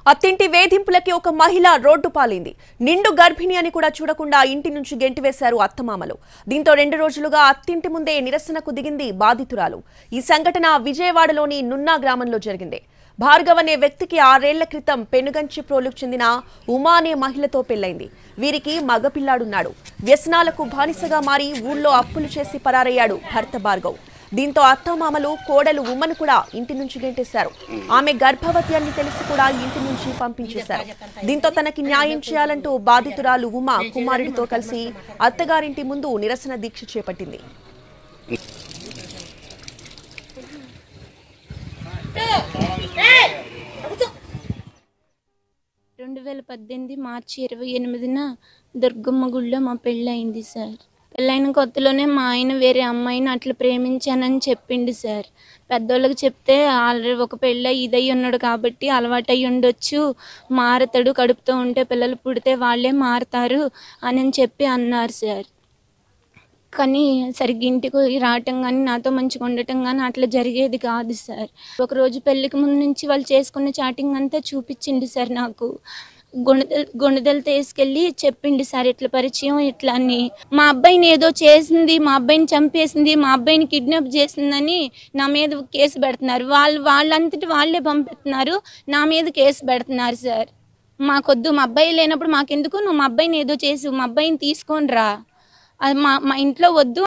అత్తింటి వేధింపులకి ఒక మహిళ రోడ్డు పాలింది. నిండు గర్భిణి అని కూడా చూడకుండా ఇంటి నుంచి గెంటివేశారు అత్తమామలు. దీంతో 2 రోజులుగా అత్తింటి ముందే నిరసనకు దిగింది బాధితురాలు. ఈ సంఘటన విజయవాడలోని నున్నా గ్రామంలో జరిగింది. భార్గవ్ అనే వ్యక్తికి 6 ఏళ్ల క్రితం పెనుగంచిప్రోలుకు చెందిన ఉమా అనే మహిళతో పెళ్లైంది. వీరికి మగపిల్లాడున్నాడు. వ్యసనాలకు బానిసగా మారి ఊళ్ళో అప్పులు చేసి పరారయ్యాడు భర్త భార్గవ్. దీంతో అత్తమామలు కోడలు ఉమ్మను కూడా ఇంటి నుంచి గెంటేశారు. ఆమె గర్భవతి అని తెలిసి కూడా ఇంటి నుంచి పంపించేశారు. దీంతో తనకి న్యాయం చేయాలంటూ బాధితురాలు ఉమ కుమారుడితో కలిసి అత్తగారింటి ముందు నిరసన దీక్ష చేపట్టింది. 2018 మార్చి 28న దుర్గమ్మ గుడిలో మా పెళ్ళి అయింది సార్. పెళ్ళైన కొత్తలోనే మా ఆయన వేరే అమ్మాయిని అట్లా ప్రేమించానని చెప్పిండు సార్. పెద్దోళ్ళకి చెప్తే ఆల్రెడీ ఒక పెళ్ళి ఇదయ్యి ఉన్నాడు కాబట్టి అలవాటు అయ్యి ఉండొచ్చు, మారతాడు, కడుపుతో ఉంటే పిల్లలు పుడితే వాళ్ళే మారతారు అని చెప్పి అన్నారు సార్. కానీ సరిగ్గా ఇంటికి రావటం కానీ నాతో మంచిగా ఉండటం కానీ అట్లా జరిగేది కాదు సార్. ఒకరోజు పెళ్ళికి ముందు నుంచి వాళ్ళు చేసుకున్న చాటింగ్ అంతా చూపించింది సార్. నాకు గుణదలు తీసుకెళ్ళి చెప్పింది సార్ ఇట్లా పరిచయం ఇట్లా అని. మా అబ్బాయిని ఏదో చేసింది, మా అబ్బాయిని చంపేసింది, మా అబ్బాయిని కిడ్నాప్ చేసిందని నా మీద కేసు పెడుతున్నారు. వాళ్ళంతటి వాళ్ళే పంపిస్తున్నారు, నా మీద కేసు పెడుతున్నారు సార్. మాకొద్దు, మా అబ్బాయి లేనప్పుడు మాకెందుకు, నువ్వు మా అబ్బాయిని ఏదో చేసి మా అబ్బాయిని తీసుకొని రా, అది మా ఇంట్లో వద్దు.